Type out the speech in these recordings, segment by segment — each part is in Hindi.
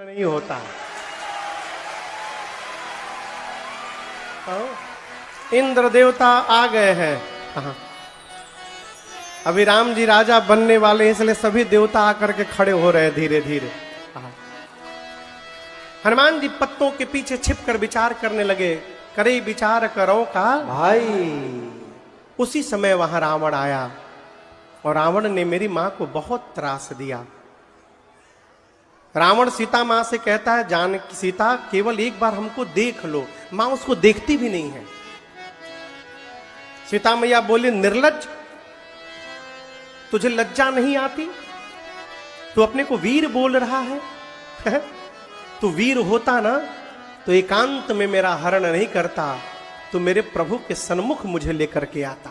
नहीं होता। इंद्र देवता आ गए हैं। अभी राम जी राजा बनने वाले, इसलिए सभी देवता आकर के खड़े हो रहे हैं धीरे धीरे। हनुमान जी पत्तों के पीछे छिपकर विचार करने लगे, करे विचार करो का भाई। उसी समय वहां रावण आया और रावण ने मेरी मां को बहुत त्रास दिया। रावण सीता मां से कहता है, जान सीता केवल एक बार हमको देख लो। मां उसको देखती भी नहीं है। सीता मैया बोली, निर्लज्ज, तुझे लज्जा नहीं आती? तू अपने को वीर बोल रहा है? तू वीर होता ना तो एकांत में मेरा हरण नहीं करता, तू मेरे प्रभु के सन्मुख मुझे लेकर के आता।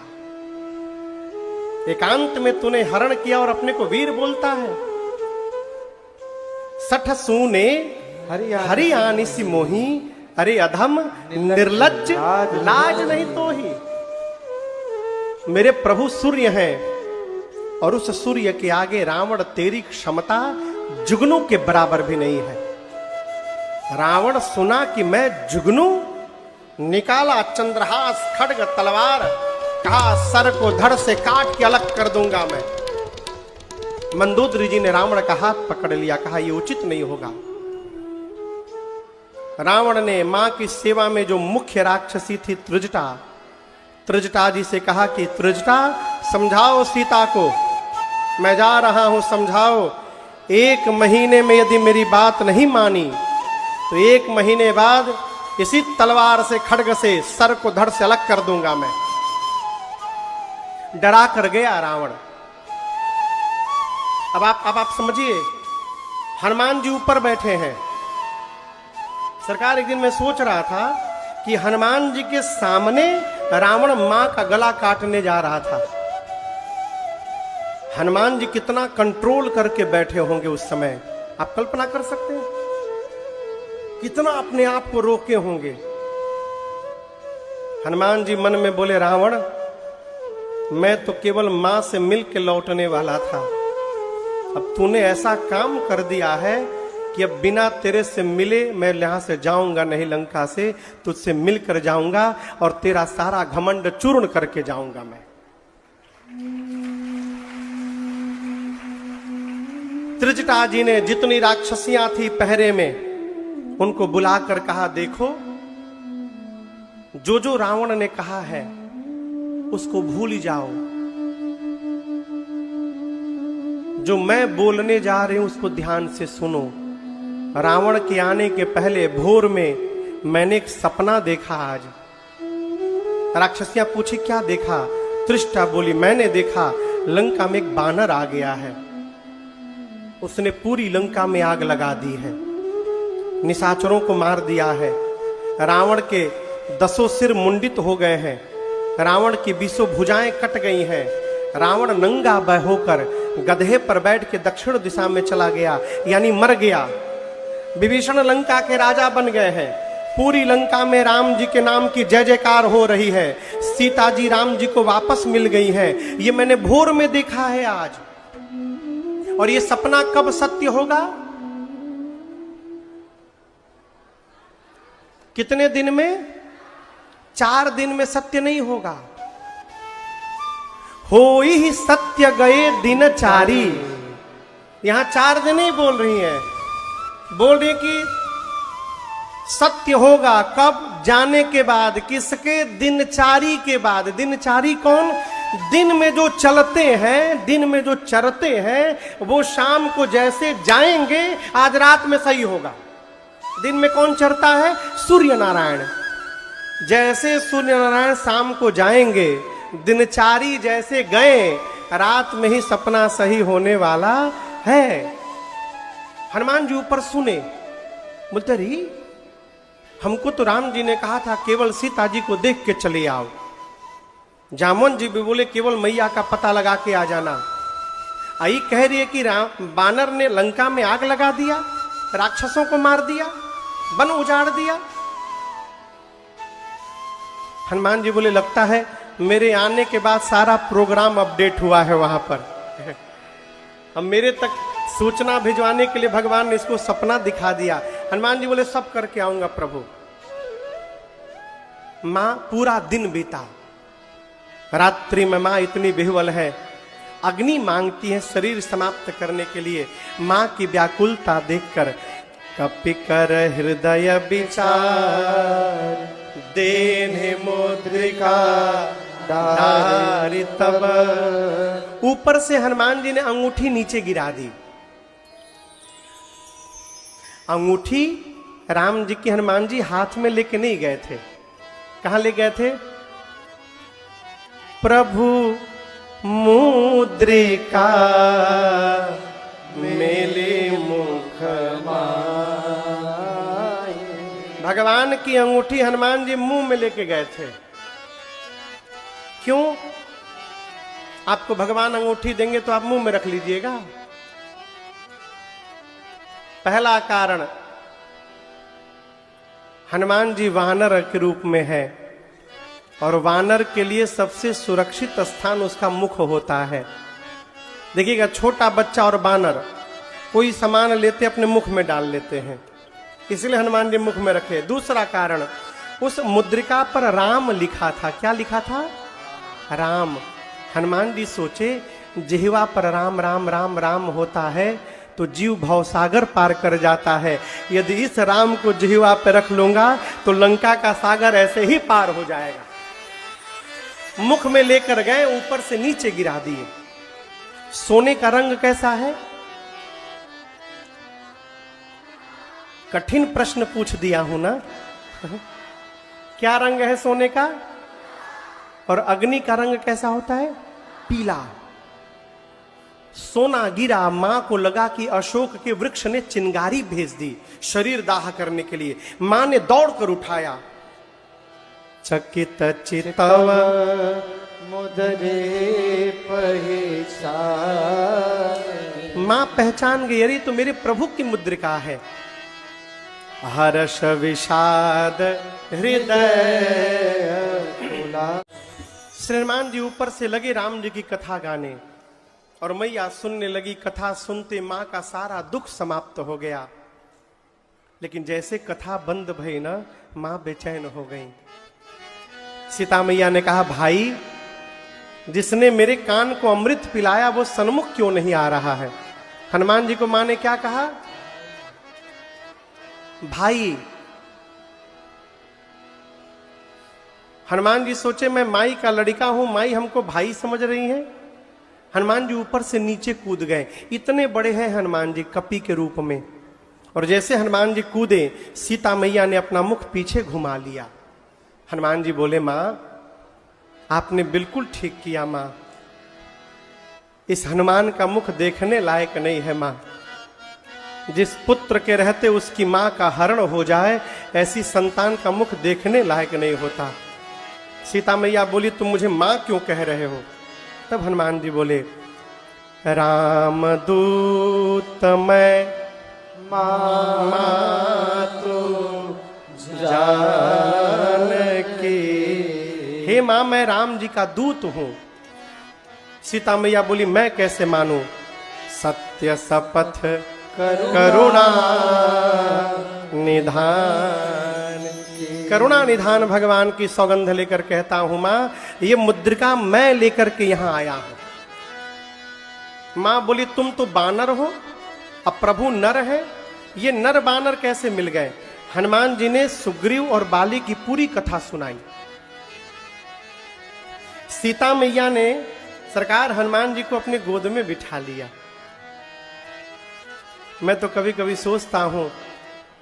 एकांत में तूने हरण किया और अपने को वीर बोलता है। सठ सूने हरि आनी सी मोही, अरे अधम निर्लज्ज, लाज नहीं तो ही। मेरे प्रभु सूर्य हैं और उस सूर्य के आगे रावण तेरी क्षमता जुगनू के बराबर भी नहीं है। रावण सुना कि मैं जुगनू, निकाला चंद्रहास खड्ग तलवार, कहा सर को धड़ से काट के अलग कर दूंगा मैं। मंदोदरी जी ने रावण का हाथ पकड़ लिया, कहा यह उचित नहीं होगा। रावण ने मां की सेवा में जो मुख्य राक्षसी थी त्रिजटा जी से कहा कि त्रिजटा समझाओ सीता को, मैं जा रहा हूं समझाओ। 1 महीने में यदि मेरी बात नहीं मानी तो 1 महीने बाद इसी तलवार से खड्ग से सर को धड़ से अलग कर दूंगा मैं। डरा कर गया रावण। अब आप समझिए, हनुमान जी ऊपर बैठे हैं। सरकार, एक दिन मैं सोच रहा था कि हनुमान जी के सामने रावण मां का गला काटने जा रहा था। हनुमान जी कितना कंट्रोल करके बैठे होंगे उस समय, आप कल्पना कर सकते हैं? कितना अपने आप को रोके होंगे। हनुमान जी मन में बोले, रावण मैं तो केवल मां से मिल के लौटने वाला था, अब तूने ऐसा काम कर दिया है कि अब बिना तेरे से मिले मैं यहां से जाऊंगा नहीं, लंका से तुझसे मिलकर जाऊंगा और तेरा सारा घमंड चूर्ण करके जाऊंगा मैं। त्रिजटा जी ने जितनी राक्षसियां थी पहरे में उनको बुलाकर कहा, देखो जो रावण ने कहा है उसको भूल जाओ, जो मैं बोलने जा रही हूं उसको ध्यान से सुनो। रावण के आने के पहले भोर में मैंने एक सपना देखा आज। राक्षसियां पूछी, क्या देखा? त्रिष्टा बोली, मैंने देखा लंका में एक बानर आ गया है, उसने पूरी लंका में आग लगा दी है, निशाचरों को मार दिया है, रावण के 10 सिर मुंडित हो गए हैं, रावण की 20 भुजाएं कट गई हैं, रावण नंगा होकर गधे पर बैठ के दक्षिण दिशा में चला गया, यानी मर गया। विभीषण लंका के राजा बन गए हैं। पूरी लंका में राम जी के नाम की जय जयकार हो रही है। सीता जी राम जी को वापस मिल गई हैं। ये मैंने भोर में देखा है आज। और ये सपना कब सत्य होगा? कितने दिन में? 4 दिन में सत्य नहीं होगा। होई ही सत्य गए दिन 4। यहां 4 दिन ही बोल रही है, बोल रही कि सत्य होगा कब? जाने के बाद। किसके? दिनचारी के बाद। दिनचारी कौन? दिन में जो चलते हैं, दिन में जो चरते हैं, वो शाम को जैसे जाएंगे आज रात में सही होगा। दिन में कौन चरता है? सूर्य नारायण। जैसे सूर्य नारायण शाम को जाएंगे, दिनचारी जैसे गए, रात में ही सपना सही होने वाला है। हनुमान जी ऊपर सुने, बोलते रही हमको तो राम जी ने कहा था केवल सीता जी को देख के चले आओ। जामुन जी भी बोले केवल मैया का पता लगा के आ जाना। आई कह रही है कि बानर ने लंका में आग लगा दिया, राक्षसों को मार दिया, वन उजाड़ दिया। हनुमान जी बोले लगता है मेरे आने के बाद सारा प्रोग्राम अपडेट हुआ है वहां पर। अब मेरे तक सूचना भिजवाने के लिए भगवान ने इसको सपना दिखा दिया। हनुमान जी बोले सब करके आऊंगा प्रभु। मां पूरा दिन बीता, रात्रि में मां इतनी बेहवल है, अग्नि मांगती है शरीर समाप्त करने के लिए। मां की व्याकुलता देखकर कपि कर हृदय विचार, देने मुद्रिका डारी तब। ऊपर से हनुमान जी ने अंगूठी नीचे गिरा दी। अंगूठी राम जी की हनुमान जी हाथ में लेके नहीं गए थे। कहां ले गए थे? प्रभु मुद्रिका मेले मुख माय। भगवान की अंगूठी हनुमान जी मुंह में लेके गए थे। क्यों? आपको भगवान अंगूठी देंगे तो आप मुंह में रख लीजिएगा। पहला कारण, हनुमान जी वानर के रूप में है और वानर के लिए सबसे सुरक्षित स्थान उसका मुख होता है। देखिएगा, छोटा बच्चा और वानर कोई सामान लेते अपने मुख में डाल लेते हैं, इसलिए हनुमान जी मुख में रखे। दूसरा कारण, उस मुद्रिका पर राम लिखा था। क्या लिखा था? राम। हनुमान जी सोचे जिह्वा पर राम राम राम राम होता है तो जीव भवसागर पार कर जाता है। यदि इस राम को जिह्वा पर रख लूंगा तो लंका का सागर ऐसे ही पार हो जाएगा। मुख में लेकर गए, ऊपर से नीचे गिरा दिए। सोने का रंग कैसा है? कठिन प्रश्न पूछ दिया हूं ना। क्या रंग है सोने का? और अग्नि का रंग कैसा होता है? पीला। सोना गिरा, मां को लगा कि अशोक के वृक्ष ने चिंगारी भेज दी शरीर दाह करने के लिए। मां ने दौड़कर उठाया। चकित चितव मुदरे पहचान। मां पहचान गई, अरे तो मेरे प्रभु की मुद्रिका है। हर्ष विषाद हृदय। श्री हनुमान जी ऊपर से लगे राम जी की कथा गाने और मैया सुनने लगी। कथा सुनते मां का सारा दुख समाप्त हो गया। लेकिन जैसे कथा बंद भई ना, मां बेचैन हो गई। सीता मैया ने कहा, भाई जिसने मेरे कान को अमृत पिलाया वो सन्मुख क्यों नहीं आ रहा है? हनुमान जी को मां ने क्या कहा? भाई। हनुमान जी सोचे मैं माई का लड़का हूं, माई हमको भाई समझ रही है। हनुमान जी ऊपर से नीचे कूद गए। इतने बड़े हैं हनुमान जी कपि के रूप में। और जैसे हनुमान जी कूदे, सीता मैया ने अपना मुख पीछे घुमा लिया। हनुमान जी बोले, मां आपने बिल्कुल ठीक किया। मां, इस हनुमान का मुख देखने लायक नहीं है। मां, जिस पुत्र के रहते उसकी मां का हरण हो जाए, ऐसी संतान का मुख देखने लायक नहीं होता। सीता मैया बोली, तुम मुझे मां क्यों कह रहे हो? तब हनुमान जी बोले, राम दूत मैं मातु जानकी। हे मां, मैं राम जी का दूत हूं। सीता मैया बोली, मैं कैसे मानूं? सत्य शपथ करुणा निधान। करुणा निधान भगवान की सौगंध लेकर कहता हूं मां, ये मुद्रिका मैं लेकर के यहां आया हूं। मां बोली, तुम तो बानर हो, अब प्रभु नर है, ये नर बानर कैसे मिल गए? हनुमान जी ने सुग्रीव और बाली की पूरी कथा सुनाई। सीता मैया ने सरकार हनुमान जी को अपने गोद में बिठा लिया। मैं तो कभी कभी सोचता हूं,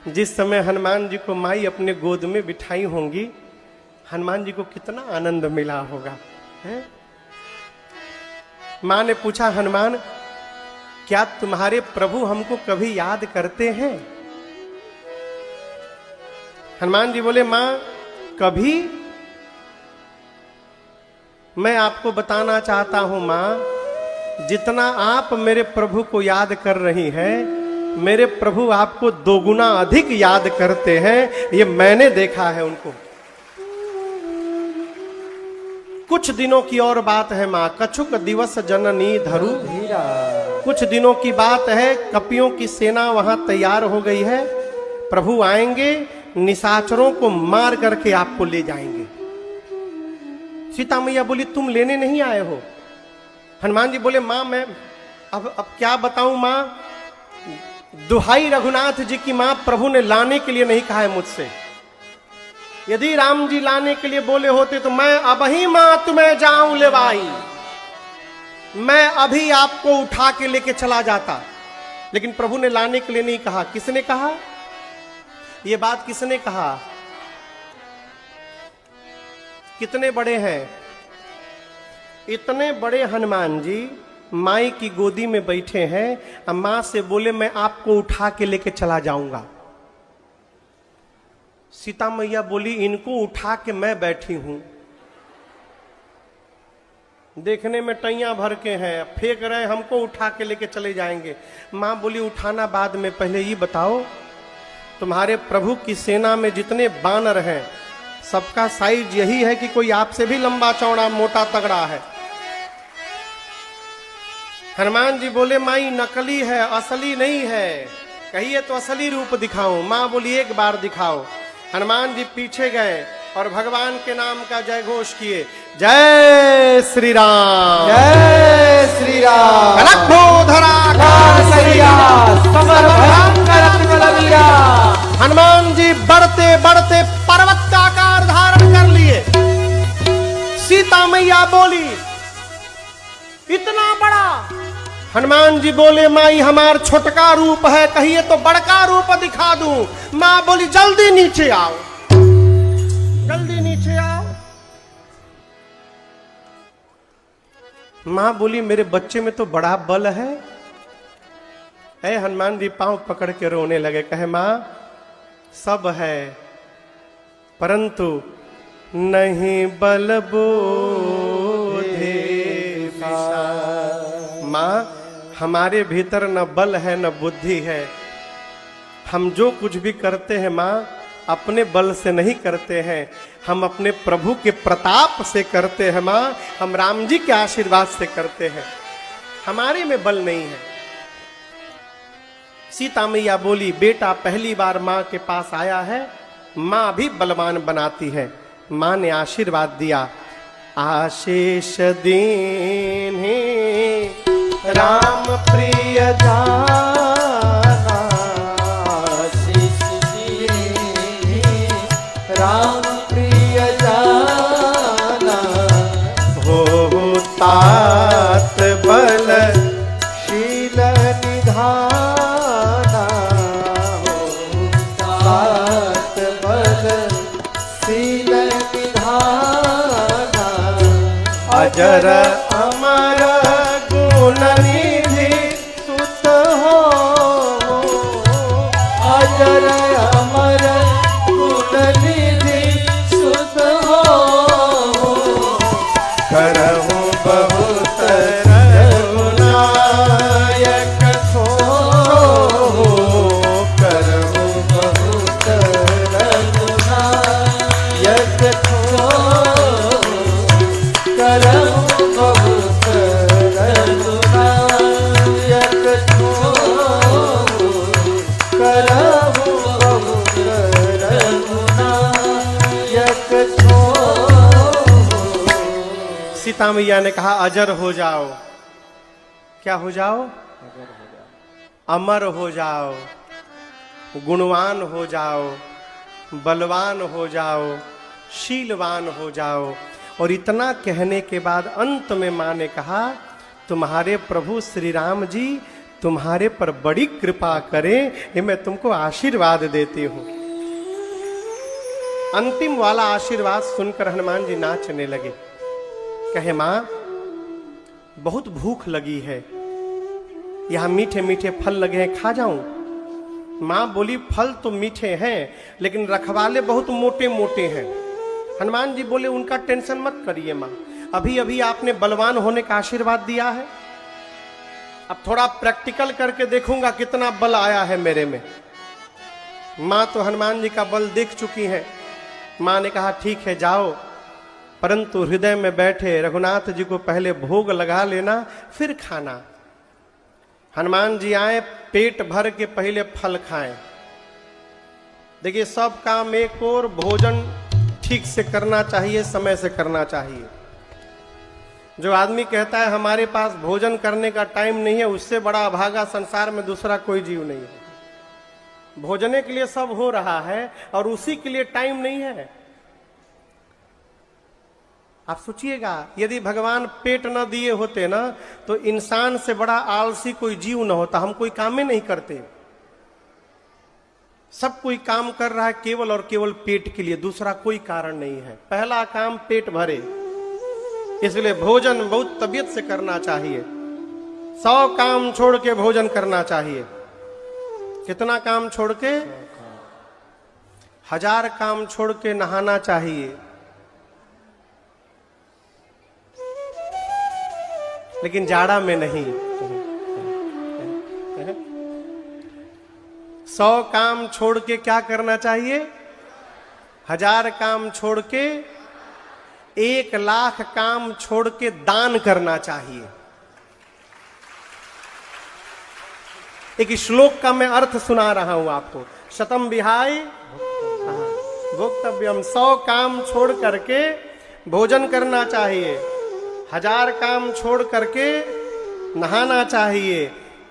जिस समय हनुमान जी को माई अपने गोद में बिठाई होंगी, हनुमान जी को कितना आनंद मिला होगा, है? मां ने पूछा, हनुमान क्या तुम्हारे प्रभु हमको कभी याद करते हैं? हनुमान जी बोले, मां कभी? मैं आपको बताना चाहता हूं मां, जितना आप मेरे प्रभु को याद कर रही हैं, मेरे प्रभु आपको दोगुना अधिक याद करते हैं। ये मैंने देखा है उनको। कुछ दिनों की और बात है मां। कछुक दिवस जननी धरु धीरा। कुछ दिनों की बात है, कपियों की सेना वहां तैयार हो गई है। प्रभु आएंगे, निशाचरों को मार करके आपको ले जाएंगे। सीता मैया बोली तुम लेने नहीं आए हो? हनुमान जी बोले मां मैं अब क्या बताऊं मां, दुहाई रघुनाथ जी की मां, प्रभु ने लाने के लिए नहीं कहा है मुझसे। यदि राम जी लाने के लिए बोले होते तो मैं अबही मां तुम्हें जाऊं लेवाई, मैं अभी आपको उठा के लेके चला जाता। लेकिन प्रभु ने लाने के लिए नहीं कहा। किसने कहा ये बात? किसने कहा? कितने बड़े हैं? इतने बड़े हनुमान जी माई की गोदी में बैठे हैं, अब मां से बोले मैं आपको उठा के लेके चला जाऊंगा। सीता मैया बोली इनको उठा के मैं बैठी हूं, देखने में टैया भर के हैं, फेंक रहे, हमको उठा के लेके चले जाएंगे। मां बोली उठाना बाद में, पहले ये बताओ तुम्हारे प्रभु की सेना में जितने बानर हैं सबका साइज यही है कि कोई आपसे भी लंबा चौड़ा मोटा तगड़ा है? हनुमान जी बोले माई नकली है, असली नहीं है। कहिए तो असली रूप दिखाऊं? मां बोली एक बार दिखाओ। हनुमान जी पीछे गए और भगवान के नाम का जय घोष किए, जय श्री राम, जय श्री राम। हनुमान जी बढ़ते बढ़ते पर्वत का आकार धारण कर लिए। सीता मैया बोली इतना बड़ा? हनुमान जी बोले माई हमार छोटका रूप है, कहिए तो बड़का रूप दिखा दूं। मां बोली जल्दी नीचे आओ, जल्दी नीचे आओ। मां बोली मेरे बच्चे में तो बड़ा बल है। ऐ हनुमान जी पांव पकड़ के रोने लगे, कहे मां सब है परंतु नहीं बल बोधे मां, हमारे भीतर न बल है न बुद्धि है। हम जो कुछ भी करते हैं मां अपने बल से नहीं करते हैं, हम अपने प्रभु के प्रताप से करते हैं मां, हम राम जी के आशीर्वाद से करते हैं, हमारे में बल नहीं है। सीता मैया बोली बेटा पहली बार मां के पास आया है, मां भी बलवान बनाती है। मां ने आशीर्वाद दिया, आशीष दीन्हि राम प्रिय जाना, आशीष दीन्हि राम प्रिय जाना, हो तात बल शील निधाना, हो तात बल शील निधाना, अजर अमर गुण निधि सुत हो, अजर अमर गुण निधि सुत हो, करहु बहुत रघुनायक हो, करहु बहुत रघुनायक हो, करहु बहुत रघुनायक हो, करहु बहुत रघुनायक हो। सीता मैया ने कहा अजर हो जाओ। क्या हो जाओ? अमर हो जाओ, गुणवान हो जाओ, बलवान हो जाओ, शीलवान हो जाओ। और इतना कहने के बाद अंत में मां ने कहा तुम्हारे प्रभु श्री राम जी तुम्हारे पर बड़ी कृपा करें, ये मैं तुमको आशीर्वाद देती हूं। अंतिम वाला आशीर्वाद सुनकर हनुमान जी नाचने लगे। कहे मां बहुत भूख लगी है, यहां मीठे मीठे फल लगे हैं, खा जाऊं? मां बोली फल तो मीठे हैं लेकिन रखवाले बहुत मोटे मोटे हैं। हनुमान जी बोले उनका टेंशन मत करिए मां, अभी अभी आपने बलवान होने का आशीर्वाद दिया है, अब थोड़ा प्रैक्टिकल करके देखूंगा कितना बल आया है मेरे में। मां तो हनुमान जी का बल देख चुकी हैं। मां ने कहा ठीक है जाओ, परंतु हृदय में बैठे रघुनाथ जी को पहले भोग लगा लेना फिर खाना। हनुमान जी आए, पेट भर के पहले फल खाएं। देखिए, सब काम एक और, भोजन ठीक से करना चाहिए, समय से करना चाहिए। जो आदमी कहता है हमारे पास भोजन करने का टाइम नहीं है, उससे बड़ा अभागा संसार में दूसरा कोई जीव नहीं है। भोजने के लिए सब हो रहा है और उसी के लिए टाइम नहीं है। आप सोचिएगा, यदि भगवान पेट न दिए होते ना, तो इंसान से बड़ा आलसी कोई जीव न होता। हम कोई काम ही नहीं करते। सब कोई काम कर रहा है केवल और केवल पेट के लिए, दूसरा कोई कारण नहीं है। पहला काम पेट भरे, इसलिए भोजन बहुत तबीयत से करना चाहिए। 100 काम छोड़ के भोजन करना चाहिए। कितना काम छोड़ के? 1000 काम छोड़ के नहाना चाहिए। लेकिन जाड़ा में नहीं। 100 काम छोड़ के क्या करना चाहिए? 1000 काम छोड़ के, 1,00,000 काम छोड़ के दान करना चाहिए। एक श्लोक का मैं अर्थ सुना रहा हूं आपको। शतम विहाय भोक्तव्यम। 100 काम छोड़ करके भोजन करना चाहिए, 1000 काम छोड़ करके नहाना चाहिए,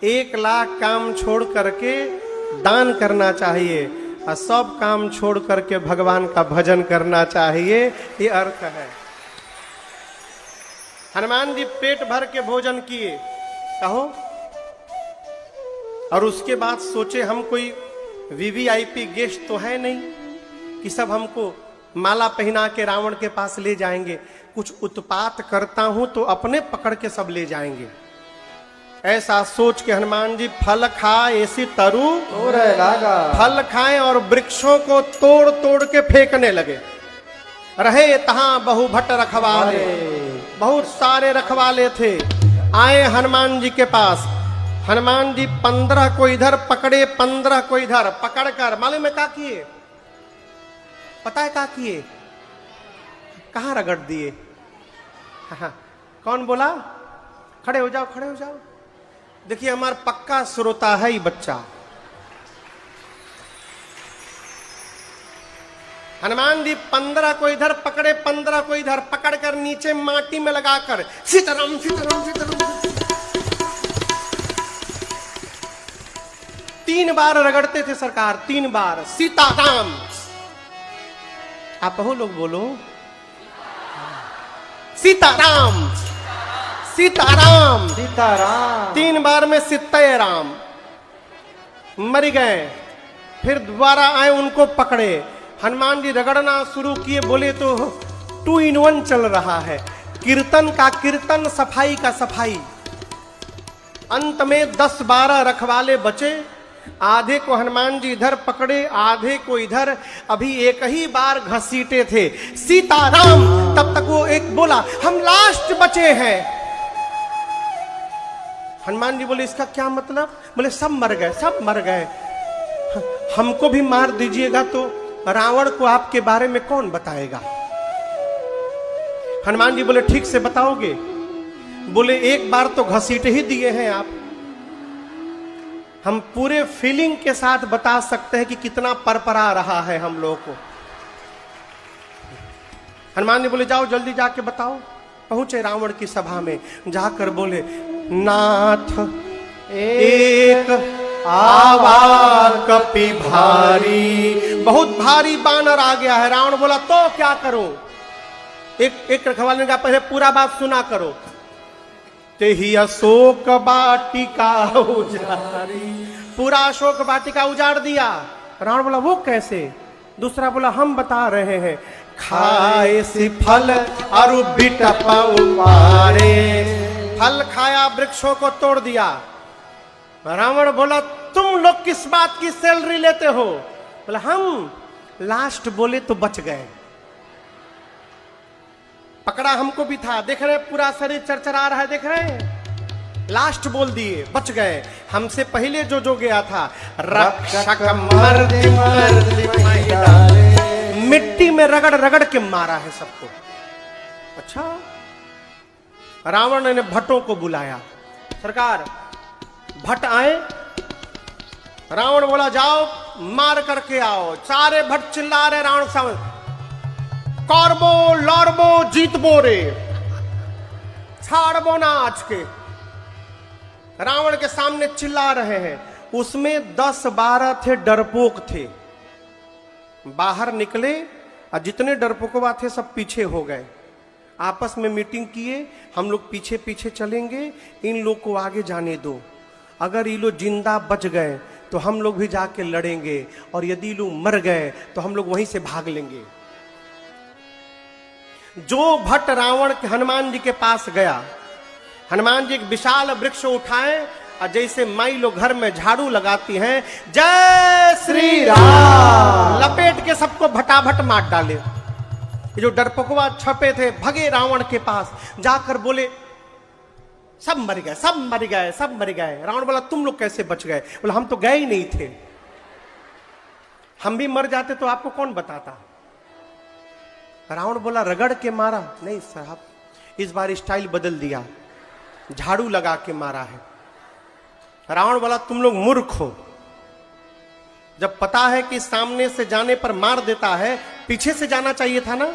1,00,000 काम छोड़ करके दान करना चाहिए, और सब काम छोड़ करके भगवान का भजन करना चाहिए। ये अर्थ है। हनुमान जी पेट भर के भोजन किए, कहो, और उसके बाद सोचे हम कोई वीवीआईपी गेस्ट तो है नहीं कि सब हमको माला पहना के रावण के पास ले जाएंगे। कुछ उत्पात करता हूं तो अपने पकड़ के सब ले जाएंगे। ऐसा सोच के हनुमान जी फल खाए, ऐसी तरु लागा, फल खाए और वृक्षों को तोड़ तोड़ के फेंकने लगे। रहे तहां बहु भट्ट रखवाले, बहुत सारे रखवाले थे। आए हनुमान जी के पास। हनुमान जी 15 को इधर पकड़े, 15 को इधर पकड़कर मालूम है क्या किए? पता है क्या किए? कहां रगड़ दिए? हाँ, कौन बोला? खड़े हो जाओ, खड़े हो जाओ। देखिए, हमारा पक्का श्रोता है ये बच्चा। हनुमान जी 15 को इधर पकड़े, 15 को इधर पकड़कर नीचे माटी में लगाकर सीताराम सीताराम सीताराम 3 बार रगड़ते थे सरकार, 3 बार सीताराम। आप हो लोग बोलो सीताराम सीताराम सीताराम। 3 बार में सीताराम मर गए। फिर दोबारा आए, उनको पकड़े। हनुमान जी रगड़ना शुरू किए। बोले तो 2 in 1 चल रहा है। कीर्तन का कीर्तन, सफाई का सफाई। अंत में 10-12 रखवाले बचे। आधे को हनुमान जी इधर पकड़े, आधे को इधर। अभी एक ही बार घसीटे थे सीताराम। तब तक वो एक बोला, हम लास्ट बचे हैं। हनुमान जी बोले, इसका क्या मतलब? बोले, सब मर गए, सब मर गए। हमको भी मार दीजिएगा तो रावण को आपके बारे में कौन बताएगा? हनुमान जी बोले, ठीक से बताओगे? बोले, एक बार तो घसीट ही दिए हैं आप। हम पूरे फीलिंग के साथ बता सकते हैं कि कितना परपरा रहा है हम लोगों को। हनुमान जी बोले, जाओ जल्दी जाके बताओ। पहुंचे रावण की सभा में, जाकर बोले, नाथ एक आवाज कपि भारी। बहुत भारी बानर आ गया है। रावण बोला, तो क्या करूं? एक रखवाले ने कहा, पहले पूरा बात सुना करो। ते ही अशोक वाटिका उजारी। पूरा अशोक वाटिका उजाड़ दिया। रावण बोला, वो कैसे? दूसरा बोला, हम बता रहे हैं। खाए सी फल अरु बिटप उपारे। फल खाया, वृक्षों को तोड़ दिया। रावण बोला, तुम लोग किस बात की सैलरी लेते हो? बोला, हम लास्ट बोले तो बच गए। पकड़ा हमको भी था, देख रहे पूरा शरीर चरचरा रहा है, देख रहे हैं। लास्ट बोल दिए, बच गए। हमसे पहले जो गया था, रक्षक मर्द मिट्टी में रगड़ रगड़ के मारा है सबको। अच्छा, रावण ने भट्टों को बुलाया। सरकार, भट्ट आए, रावण बोला जाओ मार करके आओ। सारे भट्ट चिल्ला रहे रावण के सामने, कौरबो लौरबो जीतबो रे, छाड़बो ना आज के। रावण के सामने चिल्ला रहे हैं। उसमें 10-12 थे डरपोक थे, बाहर निकले और जितने डरपोकवा थे सब पीछे हो गए। आपस में मीटिंग किए, हम लोग पीछे पीछे चलेंगे, इन लोग को आगे जाने दो। अगर ये लोग जिंदा बच गए तो हम लोग भी जाके लड़ेंगे, और यदि लोग मर गए तो हम लोग वहीं से भाग लेंगे। जो भट्ट रावण के हनुमान जी के पास गया, हनुमान जी एक विशाल वृक्ष उठाए और जैसे माई लोग घर में झाड़ू लगाती हैं, जय श्री राम लपेट के सबको भटाभट मार डाले। ये जो डरपोकवा छपे थे भगे रावण के पास, जाकर बोले सब मर गए, सब मर गए, सब मर गए। रावण बोला तुम लोग कैसे बच गए? बोला हम तो गए ही नहीं थे, हम भी मर जाते तो आपको कौन बताता। रावण बोला रगड़ के मारा? नहीं साहब, इस बार स्टाइल बदल दिया, झाड़ू लगा के मारा है। रावण बोला तुम लोग मूर्ख हो, जब पता है कि सामने से जाने पर मार देता है, पीछे से जाना चाहिए था ना।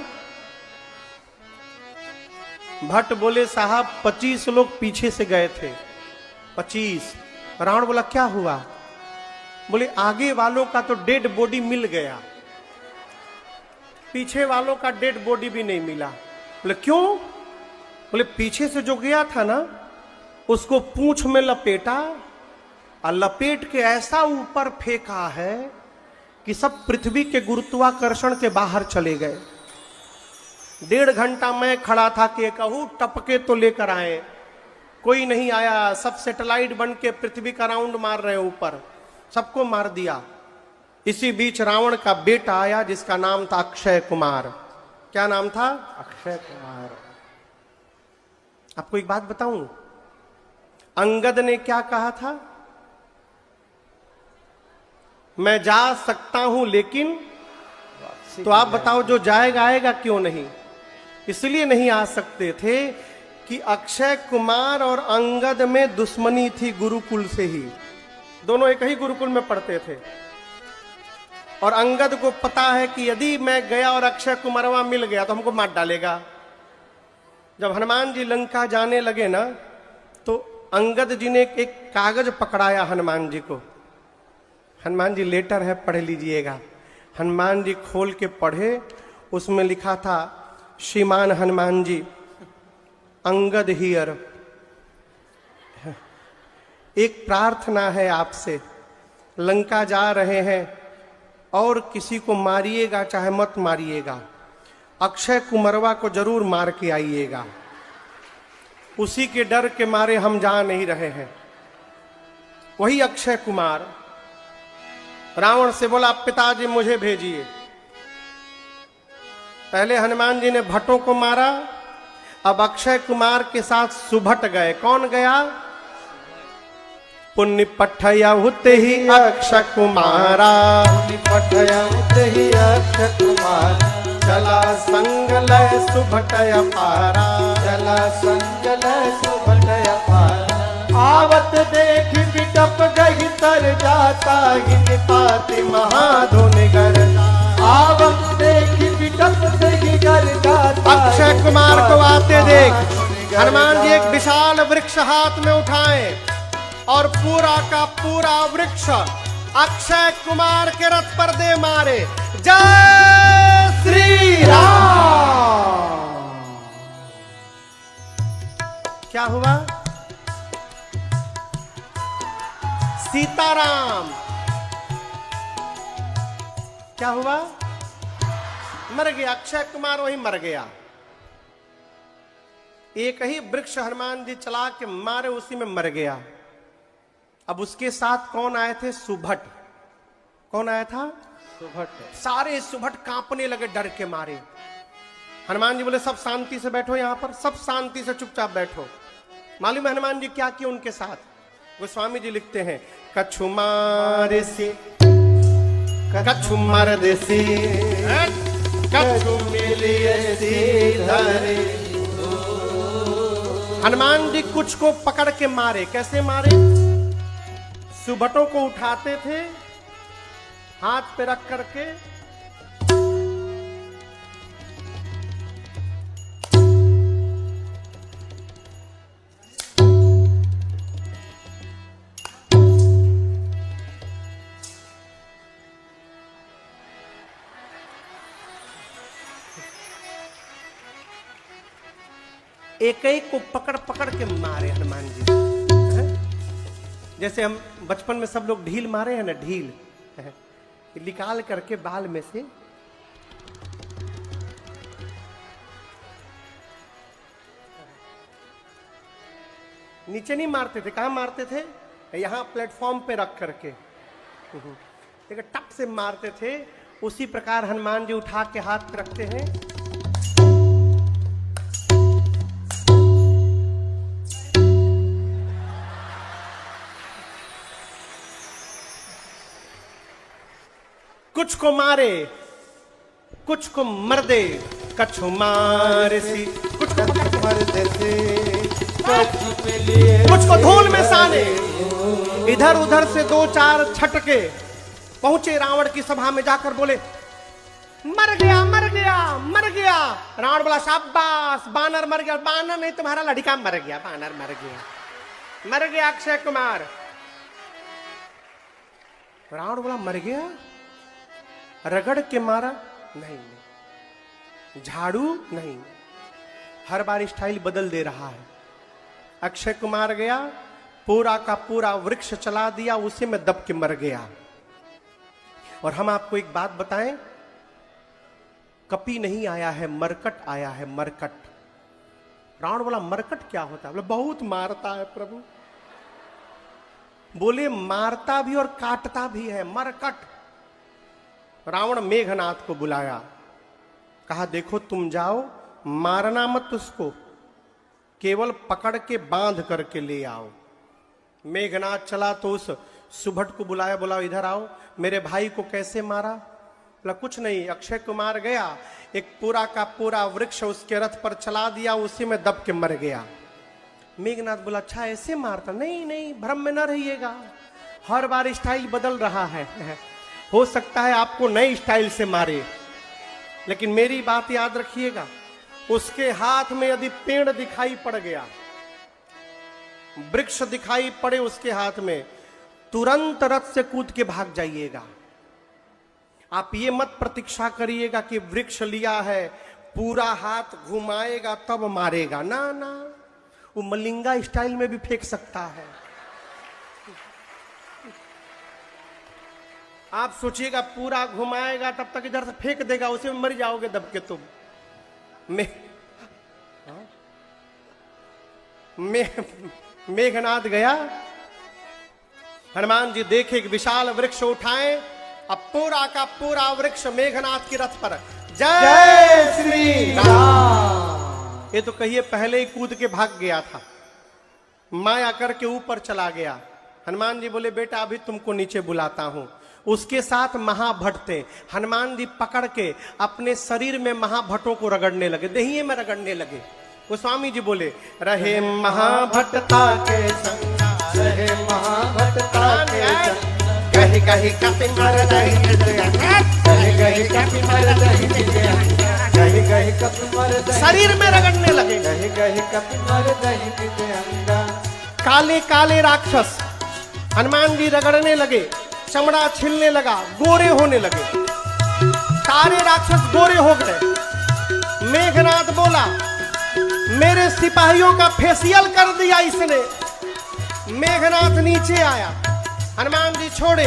भट्ट बोले साहब 25 लोग पीछे से गए थे, 25। रावण बोला क्या हुआ? बोले आगे वालों का तो डेड बॉडी मिल गया, पीछे वालों का डेड बॉडी भी नहीं मिला। बोले क्यों? बोले पीछे से जो गया था ना, उसको पूंछ में लपेटा और लपेट के ऐसा ऊपर फेंका है कि सब पृथ्वी के गुरुत्वाकर्षण के बाहर चले गए। 1.5 घंटा मैं खड़ा था कि कहूं टपके तो लेकर आए, कोई नहीं आया। सब सैटेलाइट बन के पृथ्वी का राउंड मार रहे ऊपर, सबको मार दिया। इसी बीच रावण का बेटा आया जिसका नाम था अक्षय कुमार। क्या नाम था? अक्षय कुमार। आपको एक बात बताऊं, अंगद ने क्या कहा था? मैं जा सकता हूं लेकिन, तो आप बताओ जो जाएगा आएगा क्यों नहीं? इसलिए नहीं आ सकते थे कि अक्षय कुमार और अंगद में दुश्मनी थी गुरुकुल से ही, दोनों एक ही गुरुकुल में पढ़ते थे। और अंगद को पता है कि यदि मैं गया और अक्षय कुमारवा मिल गया तो हमको मार डालेगा। जब हनुमान जी लंका जाने लगे ना, तो अंगद जी ने एक कागज पकड़ाया हनुमान जी को। हनुमान जी लेटर है, पढ़ लीजिएगा। हनुमान जी खोल के पढ़े, उसमें लिखा था श्रीमान हनुमान जी, अंगद हियर, एक प्रार्थना है आपसे, लंका जा रहे हैं और किसी को मारिएगा चाहे मत मारिएगा, अक्षय कुमारवा को जरूर मार के आइएगा। उसी के डर के मारे हम जा नहीं रहे हैं। वही अक्षय कुमार रावण से बोला पिताजी मुझे भेजिए। पहले हनुमान जी ने भट्टों को मारा, अब अक्षय कुमार के साथ सुभट गए। कौन गया? पुण्य पठया हुते ही अक्षय कुमारा, पुण्य पठया हुते ही अक्षय कुमार, चला संग लय सुभटय पारा, चला संग लय सुभटय पारा। आवत देख बिटप गई तर जाता, गिन पाति महाधुन गर, आवत देख बिटप गई गर जाता। अक्षय कुमार को आते देख हनुमान जी एक विशाल वृक्ष हाथ में उठाए और पूरा का पूरा वृक्ष अक्षय कुमार के रथ पर दे मारे। जय श्री राम। क्या हुआ? सीताराम। क्या हुआ? मर गया अक्षय कुमार, वहीं मर गया। एक ही वृक्ष हनुमान जी चला के मारे, उसी में मर गया। अब उसके साथ कौन आए थे? सुभट। कौन आया था? सुभट। सारे सुभट कांपने लगे डर के मारे। हनुमान जी बोले सब शांति से बैठो, यहां पर सब शांति से चुपचाप बैठो। मालूम है हनुमान जी क्या किया उनके साथ? गोस्वामी जी लिखते हैं, कछु मार से कछु मर देसी, कछु मिलिए सीधरे। हनुमान जी कुछ को पकड़ के मारे। कैसे मारे? सुबटों को उठाते थे हाथ पे रख करके, एक एक को पकड़ पकड़ के मारे हनुमान जी। जैसे हम बचपन में सब लोग ढील मारे हैं ना, ढील निकाल करके बाल में से नीचे नहीं मारते थे। कहां मारते थे? यहां प्लेटफॉर्म पे रख करके देखिए टप से मारते थे। उसी प्रकार हनुमान जी उठा के हाथ पे रखते हैं। कुछ को मारे, कुछ को मर दे, कछु मार सी, कुछ को मर देते कछु पे लिए, कुछ को धूल में साने। इधर उधर से दो चार छटके पहुंचे रावण की सभा में जाकर बोले मर गया मर गया मर गया। रावण बोला शाबाश, बानर मर गया। बानर नहीं, तुम्हारा लड़का मर गया। बानर मर गया, मर गया अक्षय कुमार। रावण बोला मर गया, रगड़ के मारा? नहीं। झाड़ू? नहीं। हर बार स्टाइल बदल दे रहा है। अक्षय कुमार गया, पूरा का पूरा वृक्ष चला दिया, उसी में दब के मर गया। और हम आपको एक बात बताएं, कपी नहीं आया है, मरकट आया है, मरकट। रावण बोला मरकट क्या होता है? बोले बहुत मारता है प्रभु। बोले मारता भी और काटता भी है, मरकट। रावण मेघनाथ को बुलाया, कहा देखो तुम जाओ, मारना मत उसको, केवल पकड़ के बांध करके ले आओ। मेघनाथ चला तो उस सुभट को बुलाया, बोला इधर आओ, मेरे भाई को कैसे मारा? बोला कुछ नहीं, अक्षय कुमार गया, एक पूरा का पूरा वृक्ष उसके रथ पर चला दिया, उसी में दब के मर गया। मेघनाथ बोला अच्छा ऐसे मारता? नहीं नहीं, भ्रम में न रहिएगा, हर बार स्टाइल बदल रहा है। हो सकता है आपको नई स्टाइल से मारे, लेकिन मेरी बात याद रखिएगा, उसके हाथ में यदि पेड़ दिखाई पड़ गया, वृक्ष दिखाई पड़े उसके हाथ में, तुरंत रथ से कूद के भाग जाइएगा। आप ये मत प्रतीक्षा करिएगा कि वृक्ष लिया है, पूरा हाथ घुमाएगा तब मारेगा। ना ना, वो मलिंगा स्टाइल में भी फेंक सकता है। आप सोचिएगा पूरा घुमाएगा तब तक इधर से फेंक देगा, उसे मर जाओगे दब के तुम। मेघनाथ गया, हनुमान जी देखे कि विशाल वृक्ष उठाए, अब पूरा का पूरा वृक्ष मेघनाथ की रथ पर। जय श्री राम। ये तो कहिए पहले ही कूद के भाग गया था, माया करके ऊपर चला गया। हनुमान जी बोले बेटा अभी तुमको नीचे बुलाता हूं। उसके साथ महाभट्ट थे, हनुमान जी पकड़ के अपने शरीर में महाभट्टों को रगड़ने लगे, देहिए में रगड़ने लगे। गोस्वामी जी बोले रहे महाभट्टता के संगा, रहे महाभट्टता के संगा, कही कही कपि मर दही, कही कही कपि मर दही, कही कही कपि मर दही, शरीर में रगड़ने लगे। कही कही कपि मर दही अंगा। काले काले राक्षस हनुमान जी रगड़ने लगे, चमड़ा छिलने लगा, गोरे होने लगे, सारे राक्षस गोरे हो गए। मेघनाथ बोला मेरे सिपाहियों का फेशियल कर दिया इसने। मेघनाथ नीचे आया, हनुमान जी छोड़े,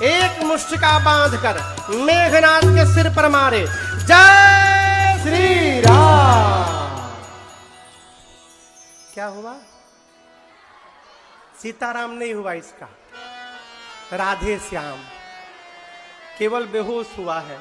एक मुष्टिका बांधकर मेघनाथ के सिर पर मारे। जय श्री राम। क्या हुआ? सीताराम नहीं हुआ इसका, राधे श्याम, केवल बेहोश हुआ है।